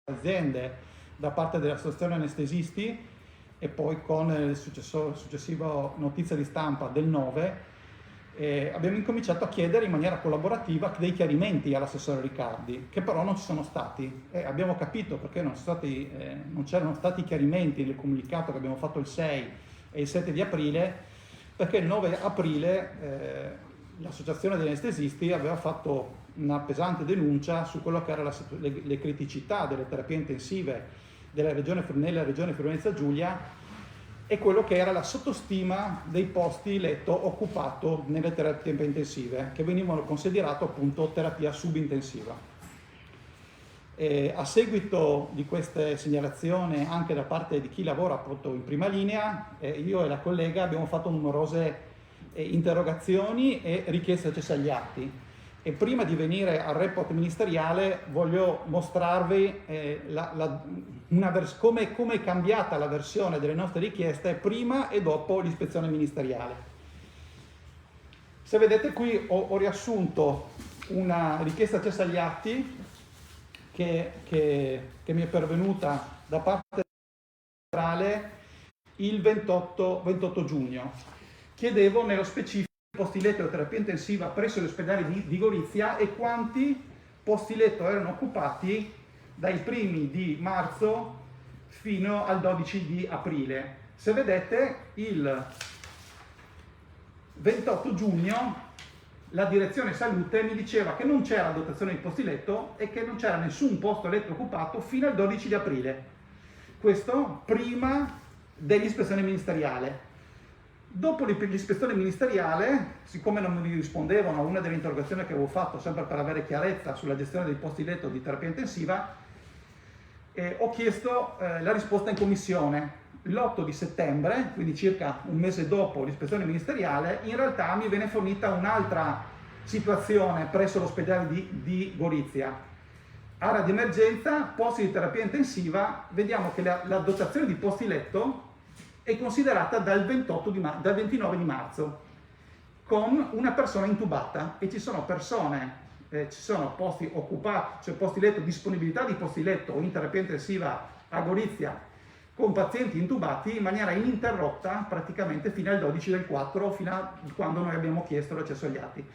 aziende da parte dell'associazione anestesisti e poi con il successivo notizia di stampa del 9 abbiamo incominciato a chiedere in maniera collaborativa dei chiarimenti all'assessore Riccardi, che però non ci sono stati. Abbiamo capito perché non c'erano stati chiarimenti nel comunicato che abbiamo fatto il 6 e il 7 di aprile, perché il 9 aprile l'associazione degli anestesisti aveva fatto una pesante denuncia su quello che erano le criticità delle terapie intensive nella regione Friuli-Venezia Giulia e quello che era la sottostima dei posti letto occupato nelle terapie intensive, che venivano considerate appunto terapia subintensiva. A seguito di queste segnalazioni anche da parte di chi lavora appunto in prima linea, io e la collega abbiamo fatto numerose interrogazioni e richieste accesse agli atti. E prima di venire al report ministeriale voglio mostrarvi come è cambiata la versione delle nostre richieste prima e dopo l'ispezione ministeriale. Se vedete qui ho riassunto una richiesta accessa agli atti che mi è pervenuta da parte centrale il 28 giugno. Chiedevo nello specifico posti letto di terapia intensiva presso l'ospedale di Gorizia e quanti posti letto erano occupati dai primi di marzo fino al 12 di aprile. Se vedete, il 28 giugno la direzione salute mi diceva che non c'era dotazione di posti letto e che non c'era nessun posto letto occupato fino al 12 di aprile. Questo prima dell'ispezione ministeriale. Dopo l'ispezione ministeriale, siccome non mi rispondevano a una delle interrogazioni che avevo fatto, sempre per avere chiarezza sulla gestione dei posti letto di terapia intensiva, ho chiesto la risposta in commissione. L'8 di settembre, quindi circa un mese dopo l'ispezione ministeriale, in realtà mi viene fornita un'altra situazione presso l'ospedale di Gorizia. Area di emergenza, posti di terapia intensiva, vediamo che la dotazione di posti letto è considerata dal 29 di marzo, con una persona intubata e ci sono posti occupati, cioè posti letto, disponibilità di posti letto in terapia intensiva a Gorizia con pazienti intubati in maniera ininterrotta praticamente fino al 12 del 4, fino a quando noi abbiamo chiesto l'accesso agli atti.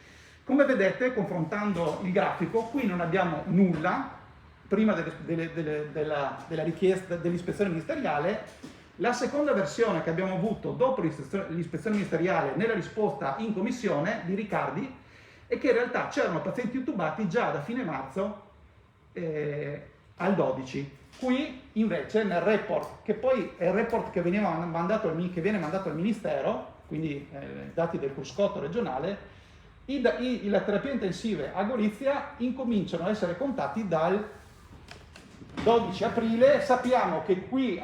Come vedete, confrontando il grafico, qui non abbiamo nulla prima della richiesta dell'ispezione ministeriale. La seconda versione che abbiamo avuto dopo l'ispezione ministeriale nella risposta in commissione di Riccardi è che in realtà c'erano pazienti intubati già da fine marzo al 12. Qui invece nel report, che poi è il report che viene mandato al Ministero, quindi dati del cruscotto regionale, le terapie intensive a Gorizia incominciano a essere contati dal 12 aprile. Sappiamo che qui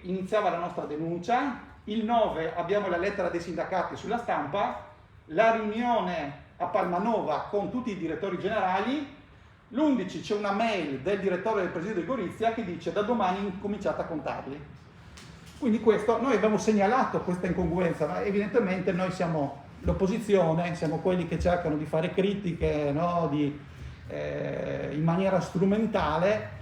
iniziava la nostra denuncia, il 9 abbiamo la lettera dei sindacati sulla stampa, la riunione a Palmanova con tutti i direttori generali, l'11 c'è una mail del direttore del presidio di Gorizia che dice da domani incominciate a contarli. Quindi noi abbiamo segnalato questa incongruenza, ma evidentemente noi siamo l'opposizione, siamo quelli che cercano di fare critiche, no? In maniera strumentale.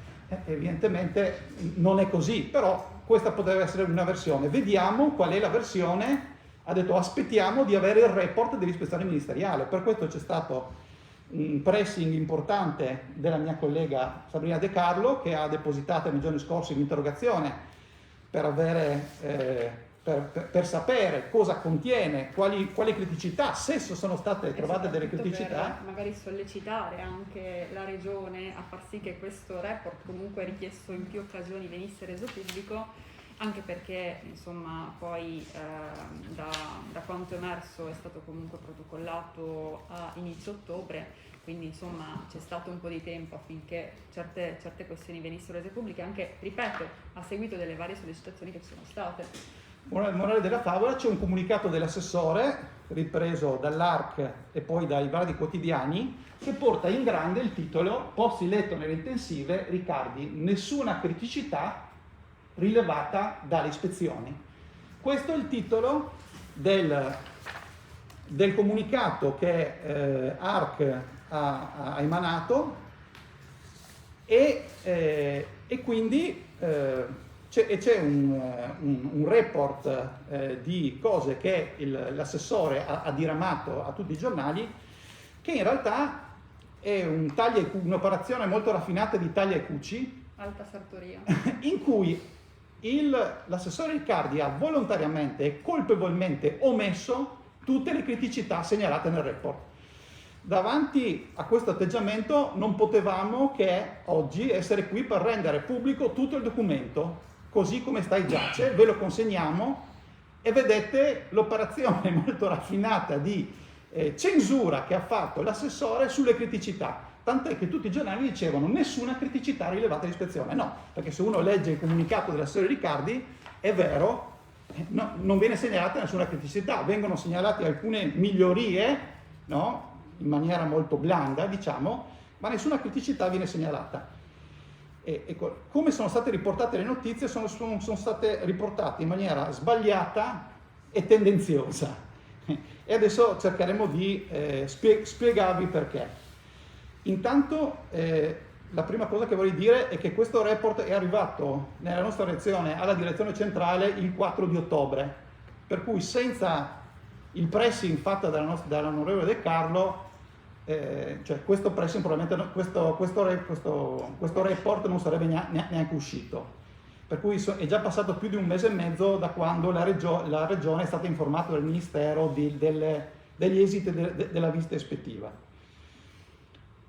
Evidentemente non è così, però questa potrebbe essere una versione. Vediamo qual è la versione. Ha detto aspettiamo di avere il report dell'ispezione ministeriale. Per questo c'è stato un pressing importante della mia collega Sabrina De Carlo, che ha depositato nei giorni scorsi un'interrogazione per sapere cosa contiene, quali criticità, se sono state trovate delle criticità. Per magari sollecitare anche la Regione a far sì che questo report, comunque richiesto in più occasioni, venisse reso pubblico, anche perché insomma poi da quanto emerso è stato comunque protocollato a inizio ottobre, quindi insomma c'è stato un po' di tempo affinché certe questioni venissero rese pubbliche, anche, ripeto, a seguito delle varie sollecitazioni che ci sono state. Morale della favola, c'è un comunicato dell'assessore ripreso dall'ARC e poi dai vari quotidiani che porta in grande il titolo posti letto nelle intensive Riccardi, nessuna criticità rilevata dalle ispezioni. Questo è il titolo del comunicato che ARC ha emanato e quindi c'è un report di cose che l'assessore ha diramato a tutti i giornali, che in realtà è un'operazione molto raffinata di taglia e cuci, alta sartoria, in cui l'assessore Riccardi ha volontariamente e colpevolmente omesso tutte le criticità segnalate nel report. Davanti a questo atteggiamento non potevamo che oggi essere qui per rendere pubblico tutto il documento, così come sta e giace, ve lo consegniamo e vedete l'operazione molto raffinata di censura che ha fatto l'assessore sulle criticità, tant'è che tutti i giornali dicevano nessuna criticità rilevata all'ispezione. No, perché se uno legge il comunicato dell'assessore Riccardi, è vero, no, non viene segnalata nessuna criticità, vengono segnalate alcune migliorie, no? In maniera molto blanda, diciamo, ma nessuna criticità viene segnalata. Ecco, come sono state riportate le notizie, sono state riportate in maniera sbagliata e tendenziosa. E adesso cercheremo di spiegarvi perché. Intanto, la prima cosa che vorrei dire è che questo report è arrivato nella nostra direzione alla direzione centrale il 4 di ottobre, per cui senza il pressing fatto dall'onorevole De Carlo, cioè questo pressing probabilmente questo report non sarebbe neanche uscito, per cui è già passato più di un mese e mezzo da quando la regione è stata informata dal Ministero degli esiti della visita ispettiva.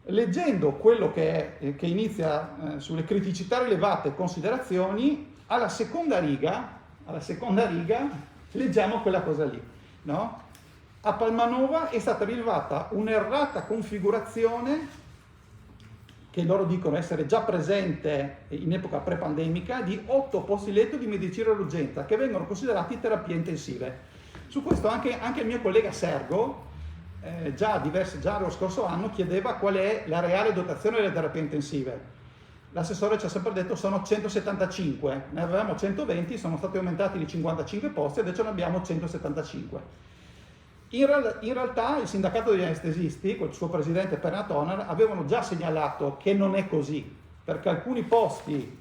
Leggendo quello che inizia sulle criticità rilevate e considerazioni, alla seconda riga leggiamo quella cosa lì, no? A Palmanova è stata rilevata un'errata configurazione, che loro dicono essere già presente in epoca pre-pandemica, di 8 posti letto di medicina d'urgenza che vengono considerati terapie intensive. Su questo anche il mio collega Sergo, già lo scorso anno, chiedeva qual è la reale dotazione delle terapie intensive. L'assessore ci ha sempre detto sono 175, ne avevamo 120, sono stati aumentati di 55 posti, adesso ne abbiamo 175. In realtà il sindacato degli anestesisti, col suo presidente Penna Toner, avevano già segnalato che non è così, perché alcuni posti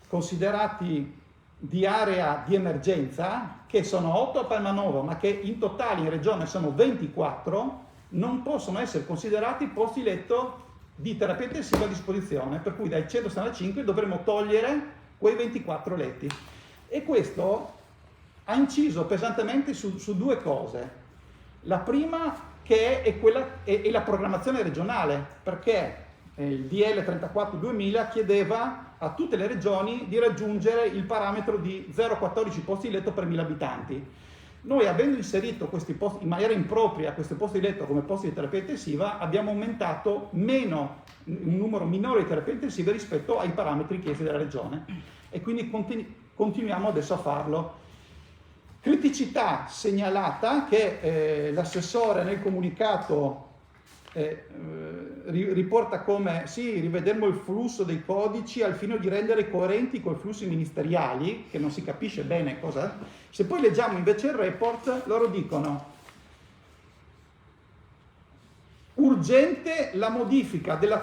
considerati di area di emergenza, che sono 8 a Palmanova, ma che in totale in regione sono 24, non possono essere considerati posti letto di terapia intensiva a disposizione, per cui dai 165 dovremo togliere quei 24 letti. E questo ha inciso pesantemente su due cose. La prima che è la programmazione regionale, perché il DL 34-2000 chiedeva a tutte le regioni di raggiungere il parametro di 0,14 posti letto per 1000 abitanti. Noi, avendo inserito questi posti in maniera impropria, questi posti letto come posti di terapia intensiva, abbiamo aumentato un numero minore di terapie intensive rispetto ai parametri chiesti dalla regione, e quindi continuiamo adesso a farlo. Criticità segnalata che l'assessore nel comunicato riporta come sì, rivedremo il flusso dei codici al fine di rendere coerenti con i flussi ministeriali, che non si capisce bene cosa. Se poi leggiamo invece il report, loro dicono urgente la modifica della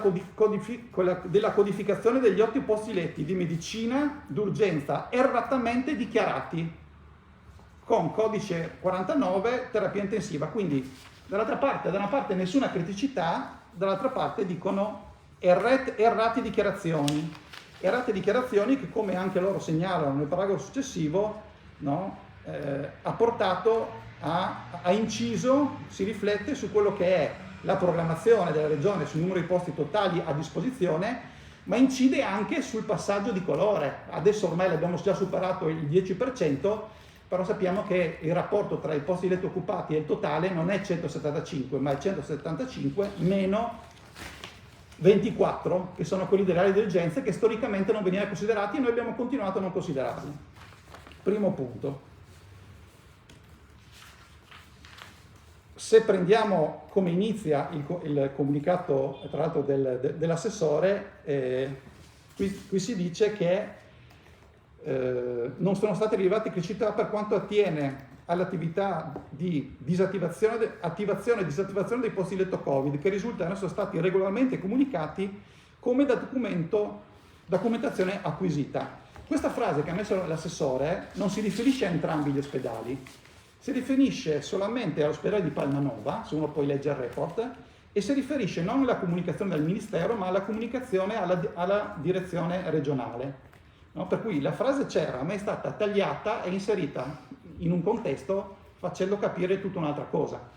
codificazione degli 8 posti letti di medicina d'urgenza erratamente dichiarati con codice 49 terapia intensiva. Quindi da una parte nessuna criticità, dall'altra parte dicono errate dichiarazioni che, come anche loro segnalano nel paragrafo successivo, no, ha portato ha inciso, si riflette su quello che è la programmazione della regione sul numero di posti totali a disposizione, ma incide anche sul passaggio di colore. Adesso ormai l'abbiamo già superato il 10%, però sappiamo che il rapporto tra i posti letto occupati e il totale non è 175, ma è 175 meno 24, che sono quelli delle aree di urgenza, che storicamente non venivano considerati, e noi abbiamo continuato a non considerarli. Primo punto. Se prendiamo come inizia il comunicato, tra l'altro, dell'assessore, qui si dice che non sono state rilevate criticità per quanto attiene all'attività di attivazione e disattivazione dei posti letto Covid, che risultano essere stati regolarmente comunicati come documentazione acquisita. Questa frase che ha messo l'assessore non si riferisce a entrambi gli ospedali, si riferisce solamente all'ospedale di Palmanova, se uno poi legge il report, e si riferisce non alla comunicazione del Ministero, ma alla comunicazione alla direzione regionale. No? Per cui la frase c'era, ma è stata tagliata e inserita in un contesto facendo capire tutta un'altra cosa.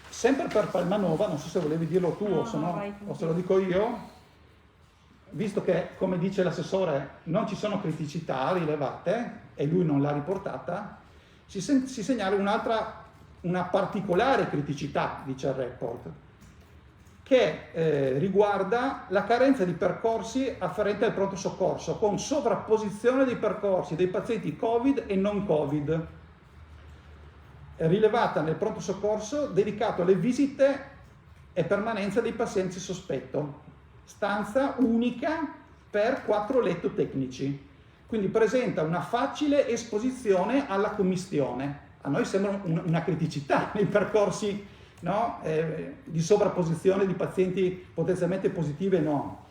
Sempre per Palmanova, non so se volevi dirlo tu o se lo dico io, visto che, come dice l'assessore, non ci sono criticità rilevate e lui non l'ha riportata, si segnala una particolare criticità, dice il report, che riguarda la carenza di percorsi afferenti al pronto soccorso, con sovrapposizione dei percorsi dei pazienti Covid e non Covid, rilevata nel pronto soccorso dedicato alle visite e permanenza dei pazienti sospetto, stanza unica per 4 letto tecnici, quindi presenta una facile esposizione alla commistione. A noi sembra una criticità nei percorsi, no? Di sovrapposizione di pazienti potenzialmente positivi e no.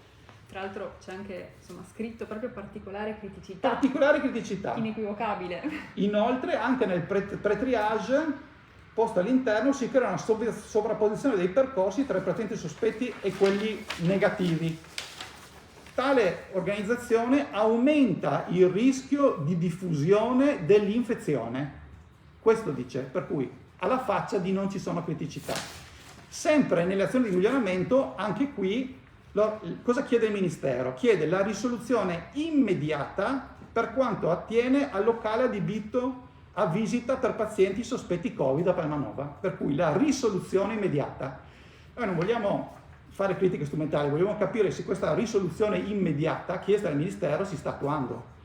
Tra l'altro c'è anche scritto proprio particolare criticità. Particolare criticità. Inequivocabile. Inoltre anche nel pre-triage posto all'interno si crea una sovrapposizione dei percorsi tra i pazienti sospetti e quelli negativi. Tale organizzazione aumenta il rischio di diffusione dell'infezione. Questo dice, per cui alla faccia di non ci sono criticità. Sempre nelle azioni di miglioramento, anche qui, cosa chiede il Ministero? Chiede la risoluzione immediata per quanto attiene al locale adibito a visita per pazienti sospetti Covid a Palmanova, per cui la risoluzione immediata. Noi non vogliamo fare critiche strumentali, vogliamo capire se questa risoluzione immediata chiesta dal Ministero si sta attuando.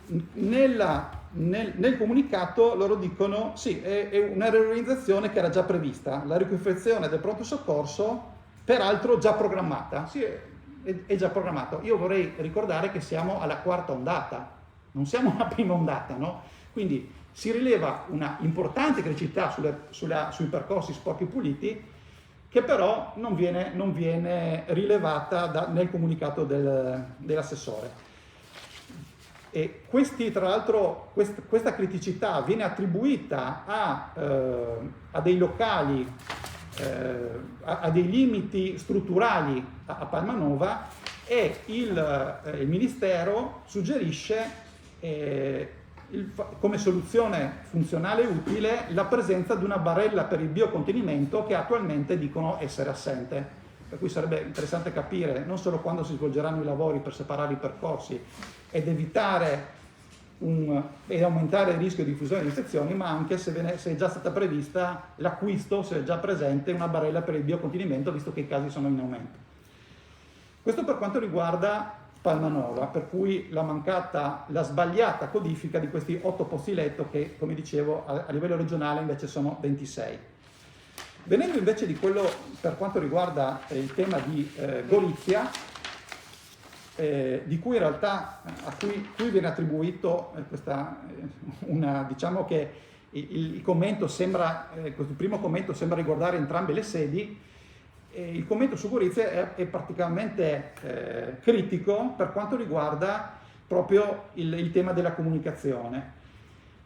Nel comunicato loro dicono sì, è una riorganizzazione che era già prevista, la riconfezione del pronto soccorso peraltro già programmata, sì, è già programmato. Io vorrei ricordare che siamo alla 4ª ondata, non siamo alla prima ondata, no? Quindi si rileva una importante criticità sui percorsi sporchi puliti, che però non viene rilevata nel comunicato dell'assessore. E tra l'altro questa criticità viene attribuita a dei locali, a dei limiti strutturali a Palmanova, e il Ministero suggerisce come soluzione funzionale e utile la presenza di una barella per il biocontenimento che attualmente dicono essere assente. Per cui sarebbe interessante capire non solo quando si svolgeranno i lavori per separare i percorsi ed evitare ed aumentare il rischio di diffusione di infezioni, ma anche se è già stata prevista l'acquisto, se è già presente una barella per il biocontenimento, visto che i casi sono in aumento. Questo per quanto riguarda Palmanova, per cui la sbagliata codifica di questi 8 posti letto che, come dicevo, a livello regionale invece sono 26. Venendo invece di quello per quanto riguarda il tema di Gorizia, di cui in realtà cui viene attribuito diciamo che il commento questo primo commento sembra riguardare entrambe le sedi. Il commento su Gorizia è particolarmente critico per quanto riguarda proprio il tema della comunicazione.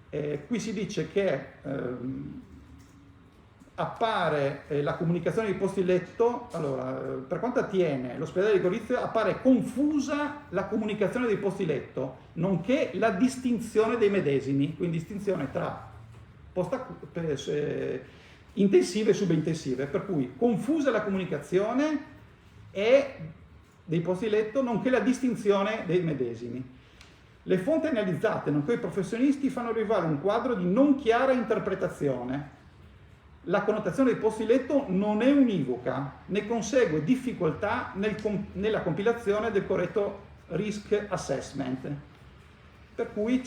Qui si dice che appare la comunicazione dei posti letto, allora, per quanto attiene l'ospedale di Gorizia, appare confusa la comunicazione dei posti letto, nonché la distinzione dei medesimi, quindi distinzione tra intensive e subintensive, per cui confusa la comunicazione dei posti letto, nonché la distinzione dei medesimi. Le fonti analizzate, nonché i professionisti, fanno arrivare un quadro di non chiara interpretazione. La connotazione dei posti letto non è univoca, ne consegue difficoltà nella compilazione del corretto risk assessment. Per cui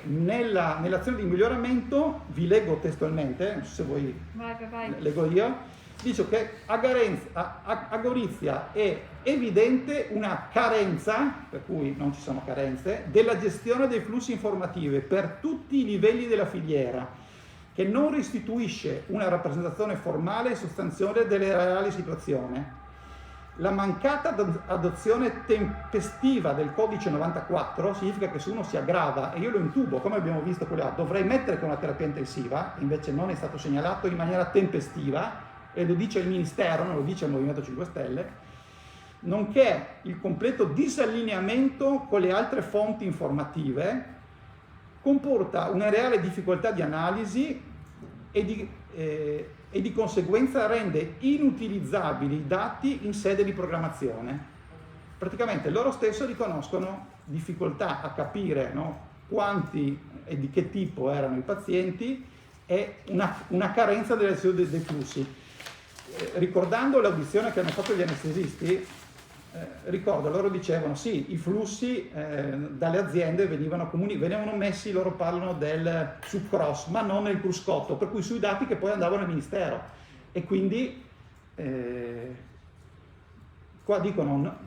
nell'azione di miglioramento, vi leggo testualmente, non so se voi leggo io, dice che a Gorizia è evidente una carenza, per cui non ci sono carenze, della gestione dei flussi informativi per tutti i livelli della filiera, che non restituisce una rappresentazione formale e sostanziale delle reali situazioni. La mancata adozione tempestiva del codice 94 significa che se uno si aggrava, e io lo intubo, come abbiamo visto quello là, dovrei mettere che è una terapia intensiva, invece non è stato segnalato in maniera tempestiva, e lo dice il Ministero, non lo dice il Movimento 5 Stelle, nonché il completo disallineamento con le altre fonti informative, comporta una reale difficoltà di analisi e di conseguenza rende inutilizzabili i dati in sede di programmazione. Praticamente loro stessi riconoscono difficoltà a capire, no, quanti e di che tipo erano i pazienti e una carenza dei flussi. Ricordando l'audizione che hanno fatto gli anestesisti, ricordo, loro dicevano sì, i flussi dalle aziende venivano messi, loro parlano del subcross, ma non nel cruscotto, per cui sui dati che poi andavano al Ministero. E quindi qua dicono,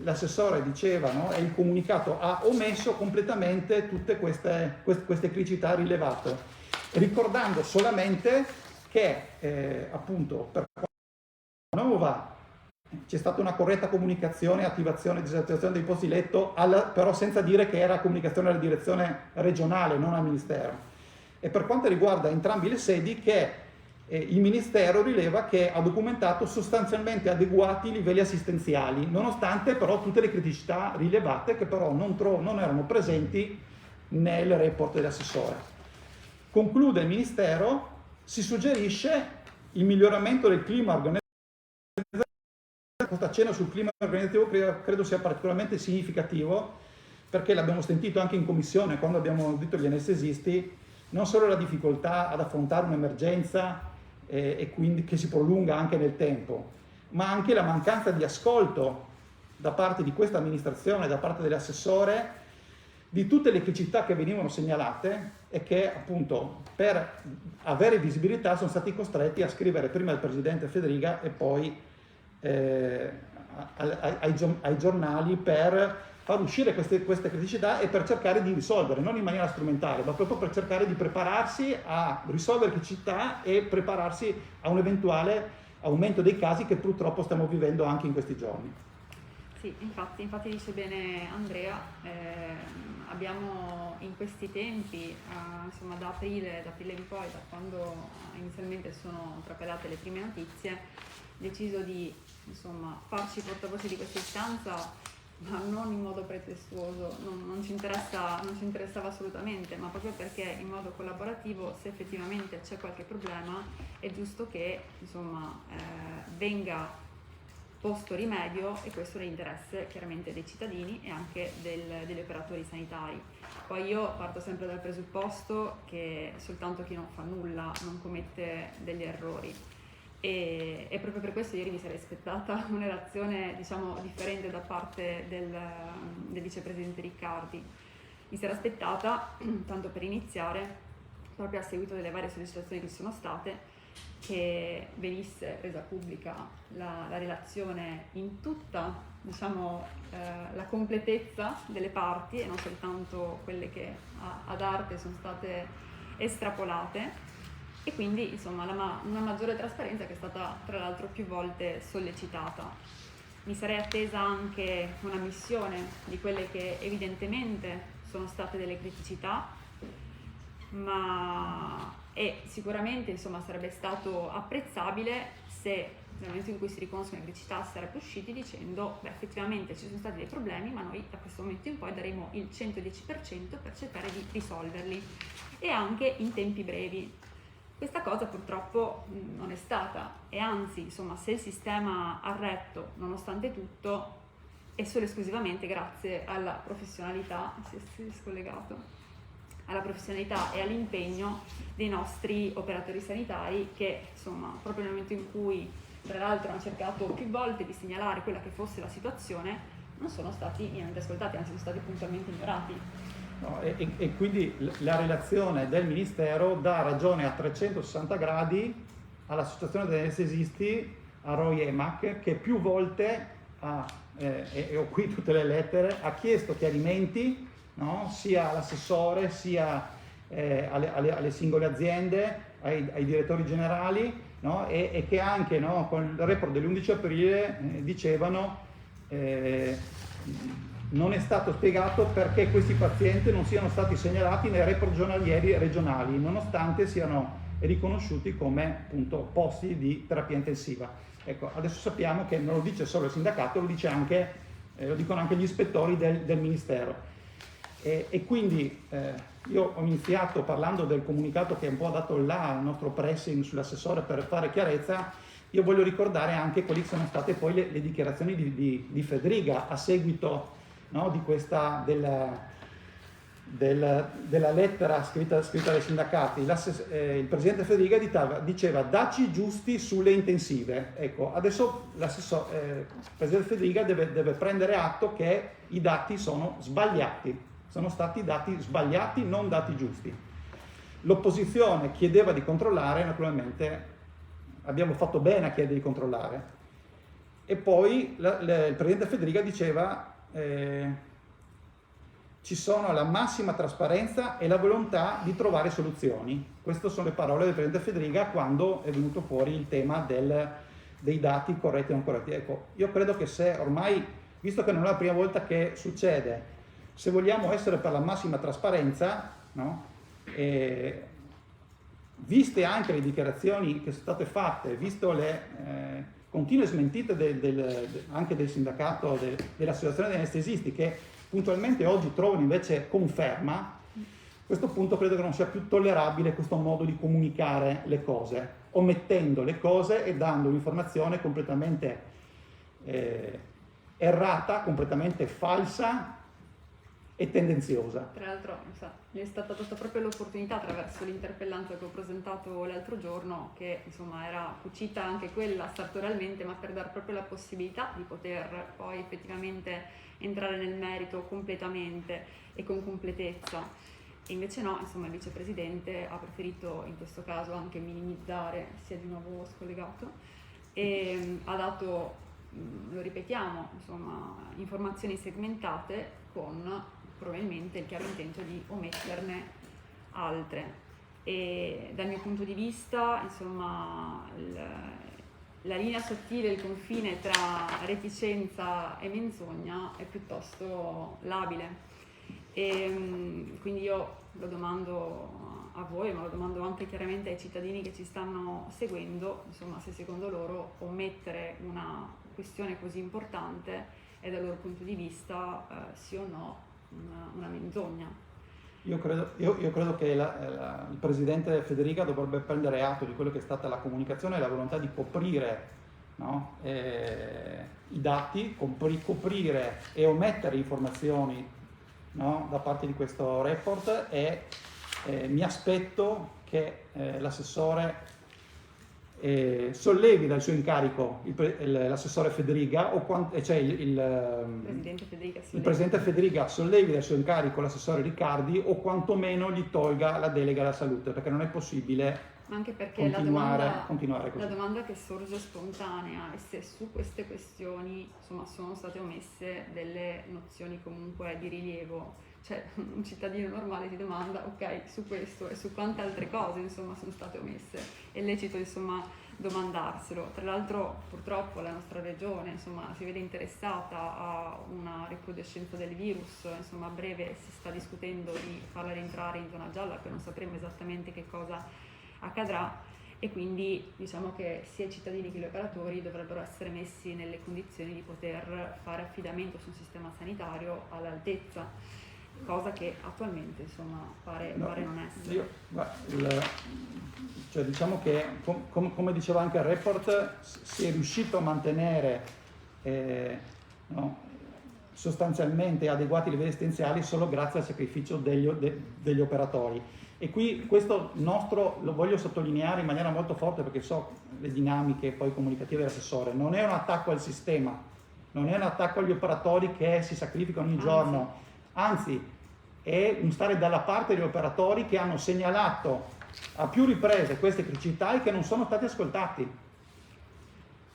l'assessore diceva, no, e il comunicato ha omesso completamente tutte queste criticità rilevate, ricordando solamente che appunto per la nuova c'è stata una corretta comunicazione, attivazione e disattivazione dei posti letto, però senza dire che era comunicazione alla direzione regionale, non al Ministero. E per quanto riguarda entrambi le sedi, che il Ministero rileva che ha documentato sostanzialmente adeguati livelli assistenziali, nonostante però tutte le criticità rilevate che però non erano presenti nel report dell'assessore. Conclude il Ministero, si suggerisce il miglioramento del clima organizzativo. Questa accenno sul clima organizzativo credo sia particolarmente significativo, perché l'abbiamo sentito anche in commissione quando abbiamo audito gli anestesisti, non solo la difficoltà ad affrontare un'emergenza e quindi che si prolunga anche nel tempo, ma anche la mancanza di ascolto da parte di questa amministrazione, da parte dell'assessore, di tutte le criticità che venivano segnalate e che appunto per avere visibilità sono stati costretti a scrivere prima al presidente Federica e poi ai giornali per far uscire queste criticità e per cercare di risolvere, non in maniera strumentale, ma proprio per cercare di prepararsi a risolvere criticità e prepararsi a un eventuale aumento dei casi che purtroppo stiamo vivendo anche in questi giorni. Sì, infatti dice bene Andrea, abbiamo in questi tempi, insomma da aprile in poi, da quando inizialmente sono trapelate le prime notizie, deciso di insomma farci portavoce di questa istanza, ma non in modo pretestuoso, non ci interessava assolutamente, ma proprio perché in modo collaborativo, se effettivamente c'è qualche problema, è giusto che insomma venga posto rimedio, e questo è l'interesse chiaramente dei cittadini e anche degli operatori sanitari. Poi io parto sempre dal presupposto che soltanto chi non fa nulla non commette degli errori, e proprio per questo ieri mi sarei aspettata una reazione diciamo differente da parte del vicepresidente Riccardi. Mi sarei aspettata, tanto per iniziare, proprio a seguito delle varie sollecitazioni che ci sono state, che venisse resa pubblica la relazione in tutta diciamo, la completezza delle parti e non soltanto quelle che ad arte sono state estrapolate, e quindi insomma una maggiore trasparenza che è stata tra l'altro più volte sollecitata. Mi sarei attesa anche una missione di quelle che evidentemente sono state delle criticità, e sicuramente insomma sarebbe stato apprezzabile se nel momento in cui si riconoscono le criticità si sarebbe usciti dicendo effettivamente ci sono stati dei problemi, ma noi da questo momento in poi daremo il 110% per cercare di risolverli, e anche in tempi brevi. Questa cosa purtroppo non è stata, e anzi insomma se il sistema ha retto nonostante tutto è solo esclusivamente grazie alla professionalità, si è scollegato, alla professionalità e all'impegno dei nostri operatori sanitari che insomma proprio nel momento in cui tra l'altro hanno cercato più volte di segnalare quella che fosse la situazione non sono stati niente ascoltati, anzi sono stati puntualmente ignorati. No, e quindi la relazione del Ministero dà ragione a 360 gradi all'Associazione degli Anestesisti, a Roy Emac, che più volte e ho qui tutte le lettere, ha chiesto chiarimenti, no? Sia all'assessore sia alle singole aziende, ai direttori generali, no? E che anche, no, con il report dell'11 aprile dicevano non è stato spiegato perché questi pazienti non siano stati segnalati nei report giornalieri regionali, nonostante siano riconosciuti come appunto posti di terapia intensiva. Ecco, adesso sappiamo che non lo dice solo il sindacato, lo dicono anche gli ispettori del Ministero. E quindi io ho iniziato parlando del comunicato che un po' ha dato là al nostro pressing sull'assessore per fare chiarezza. Io voglio ricordare anche quali sono state poi le dichiarazioni di Fedriga a seguito, no, di questa della lettera scritta dai sindacati. Il presidente Fedriga diceva dacci giusti sulle intensive. Ecco, adesso il presidente Fedriga deve prendere atto che i dati sono sbagliati, sono stati dati sbagliati, non dati giusti. L'opposizione chiedeva di controllare, naturalmente abbiamo fatto bene a chiedere di controllare, e poi il presidente Fedriga diceva ci sono la massima trasparenza e la volontà di trovare soluzioni. Queste sono le parole del presidente Fedriga quando è venuto fuori il tema dei dati corretti e non corretti. Ecco, io credo che se ormai, visto che non è la prima volta che succede, se vogliamo essere per la massima trasparenza, no? Viste anche le dichiarazioni che sono state fatte, visto le continue smentite anche del sindacato, dell'associazione degli anestesisti, che puntualmente oggi trovano invece conferma, a questo punto credo che non sia più tollerabile questo modo di comunicare le cose, omettendo le cose e dando un'informazione completamente errata, completamente falsa e tendenziosa. Tra l'altro gli è stata data proprio l'opportunità attraverso l'interpellanza che ho presentato l'altro giorno, che insomma era cucita anche quella sartorialmente, ma per dare proprio la possibilità di poter poi effettivamente entrare nel merito completamente e con completezza. E invece no, insomma il vicepresidente ha preferito in questo caso anche minimizzare, si è di nuovo scollegato, e ha dato, lo ripetiamo, insomma, informazioni segmentate con probabilmente il chiaro intento di ometterne altre. E dal mio punto di vista, insomma, la linea sottile, il confine tra reticenza e menzogna è piuttosto labile. E quindi io lo domando a voi, ma lo domando anche chiaramente ai cittadini che ci stanno seguendo, insomma, se secondo loro omettere una questione così importante è dal loro punto di vista sì o no una menzogna. Io credo che il presidente Fedriga dovrebbe prendere atto di quello che è stata la comunicazione e la volontà di coprire, no, i dati, coprire e omettere informazioni, no, da parte di questo report, e mi aspetto che l'assessore sollevi dal suo incarico l'assessore Fedriga, cioè il presidente Fedriga sollevi dal suo incarico l'assessore Riccardi, o quantomeno gli tolga la delega alla salute, perché non è possibile anche perché continuare così. La domanda che sorge spontanea è se su queste questioni, insomma, sono state omesse delle nozioni comunque di rilievo. Cioè un cittadino normale si domanda ok, su questo e su quante altre cose insomma sono state omesse. È lecito insomma domandarselo. Tra l'altro purtroppo la nostra regione insomma si vede interessata a una recrudescenza del virus, insomma a breve si sta discutendo di farla rientrare in zona gialla, che non sapremo esattamente che cosa accadrà, e quindi diciamo che sia i cittadini che gli operatori dovrebbero essere messi nelle condizioni di poter fare affidamento sul sistema sanitario all'altezza, cosa che attualmente insomma pare non essere. Cioè, diciamo che come diceva anche il report, si è riuscito a mantenere sostanzialmente adeguati livelli essenziali solo grazie al sacrificio degli operatori. E qui questo nostro, lo voglio sottolineare in maniera molto forte, perché so le dinamiche poi comunicative dell'assessore, non è un attacco al sistema, non è un attacco agli operatori che si sacrificano ogni giorno, anzi è un stare dalla parte degli operatori che hanno segnalato a più riprese queste criticità e che non sono stati ascoltati.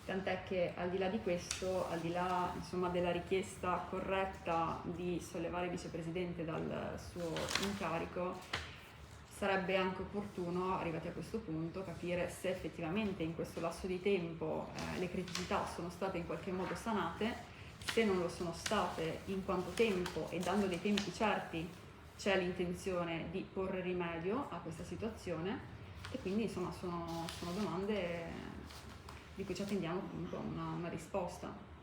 Tant'è che al di là di questo, al di là insomma della richiesta corretta di sollevare il vicepresidente dal suo incarico, sarebbe anche opportuno, arrivati a questo punto, capire se effettivamente in questo lasso di tempo le criticità sono state in qualche modo sanate, se non lo sono state, in quanto tempo, e dando dei tempi certi c'è l'intenzione di porre rimedio a questa situazione, e quindi insomma sono domande di cui ci attendiamo comunque una risposta.